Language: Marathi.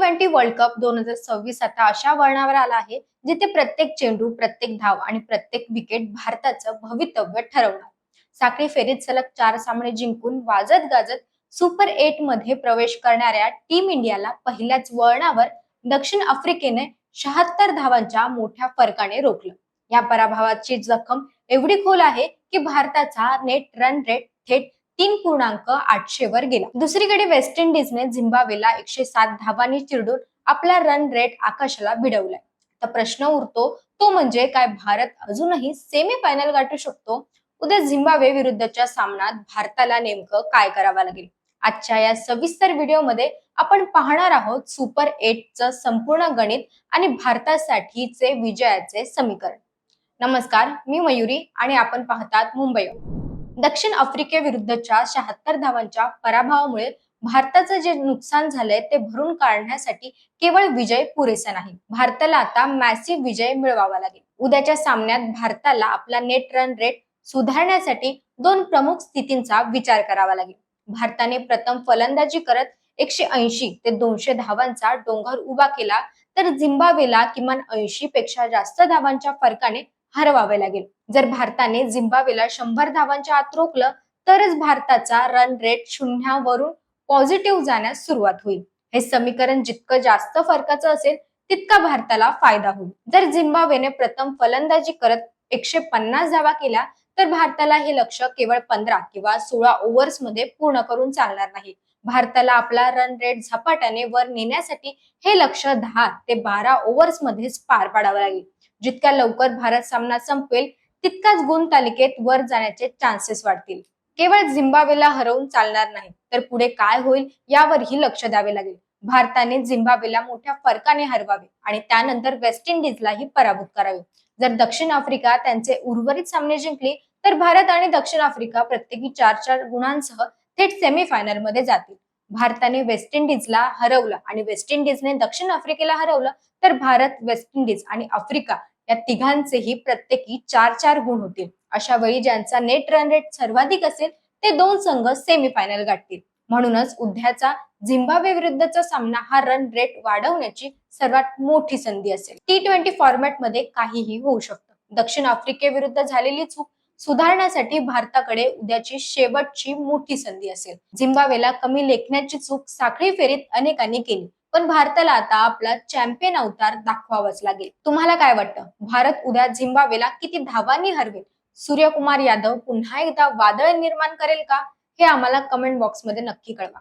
T20 वर्ल्ड कप 2026 आता अशा वळणावर आला आहे जिथे प्रत्येक चेंडू, प्रत्येक धाव आणि प्रत्येक विकेट भारताचं भवितव्य ठरवणार. साखळी फेरीत सलग 4 सामने जिंकून वाजत गाजत सुपर 8 मध्ये प्रवेश करणाऱ्या टीम इंडियाला पहिल्याच वळणावर दक्षिण आफ्रिकेने 76 धावांच्या मोठ्या फरकाने रोखलं. या पराभवाची जखम एवढी खोल आहे की भारताचा नेट रन रेट थेट 3.800 वर गेला. दुसरीकडे वेस्ट इंडिजने झिम्बाब्वेला 107 धावांनी चिरडून आपला रन रेट आकाशाला भिडवलाय. तर प्रश्न उरतो तो म्हणजे काय भारत अजूनही सेमी फायनल गाठू शकतो? उद्या झिम्बाब्वे विरुद्धच्या सामन्यात भारताला नेमकं काय करावं लागेल? आजच्या या सविस्तर व्हिडिओमध्ये आपण पाहणार आहोत सुपर 8 चं संपूर्ण गणित आणि भारतासाठीचे विजयाचे समीकरण. नमस्कार, मी मयुरी आणि आपण पाहतात मुंबई. दक्षिण आफ्रिकेविरुद्धच्या 76 धावांच्या पराभवामुळे भारताचं जे नुकसान झालंय ते भरून काढण्यासाठी केवळ विजय पुरेसा नाही. भारताला आता मॅसिव्ह विजय मिळवावा लागेल. उद्याच्या सामन्यात भारताला आपला नेट रन रेट सुधारण्यासाठी 2 प्रमुख स्थितींचा विचार करावा लागेल. भारताने प्रथम फलंदाजी करत 180 ते 200 धावांचा डोंगर उभा केला तर झिम्बाब्वेला किमान 80 पेक्षा जास्त धावांच्या फरकाने हरवावे लागेल. जर भारताने झिम्बाब्वेला 100 धावांच्या आत रोखलं तरच भारताचा रन रेट शून्यावरून पॉझिटिव्ह जाण्यास सुरुवात होईल. हे समीकरण जितकं जास्त फरकाचं असेल तितका भारताला फायदा होईल. जर झिम्बाब्वेने प्रथम फलंदाजी करत 150 धावा केल्या तर भारताला हे लक्ष्य केवळ 15 किंवा 16 ओव्हर्स मध्ये पूर्ण करून चालणार नाही. भारताला आपला रन रेट झपाट्याने वर नेण्यासाठी हे लक्ष्य 10 ते 12 ओव्हर्स मध्येच पार पाडावं लागेल. जितक्या लवकर भारत सामना संपवेल तितकाच गुण तालिकेत वर जाण्याचे चान्सेस वाढतील. केवळ झिम्बाब्वेला हरवून चालणार नाही तर पुढे काय होईल यावरही लक्ष द्यावे लागेल. भारताने झिम्बाब्वेला मोठ्या फरकाने हरवावे आणि त्यानंतर वेस्ट इंडिजलाही पराभूत करावे. जर दक्षिण आफ्रिका त्यांचे उर्वरित सामने जिंकली तर भारत आणि दक्षिण आफ्रिका प्रत्येकी 4-4 गुणांसह थेट सेमीफायनल मध्ये जातील. भारताने वेस्ट इंडिजला हरवलं आणि वेस्ट इंडिजने दक्षिण आफ्रिकेला हरवलं तर भारत, वेस्ट इंडिज आणि आफ्रिका या तिघांचेही प्रत्येकी 4-4 गुण होतील. अशा वेळी ज्यांचा नेट रन रेट सर्वाधिक असेल ते 2 संघ सेमीफायनल गाठतील. म्हणूनच उद्याचा झिम्बाब्वे विरुद्धचा सामना हा रन रेट वाढवण्याची सर्वात मोठी संधी असेल. T20 फॉर्मॅट मध्ये काहीही होऊ शकतं. दक्षिण आफ्रिकेविरुद्ध झालेली चूक सुधारण्यासाठी भारताकडे उद्याची शेवटची मोठी संधी असेल. झिम्बाब्वेला कमी लेखण्याची चूक साखळी फेरीत अनेकांनी केली, पण भारताला आता आपला चॅम्पियन अवतार दाखवावाच लागेल. तुम्हाला काय वाटतं? भारत उद्या झिम्बाब्वेला किती धावांनी हरवेल? सूर्यकुमार यादव पुन्हा एकदा वादळ निर्माण करेल का? हे आम्हाला कमेंट बॉक्स मध्ये नक्की कळवा.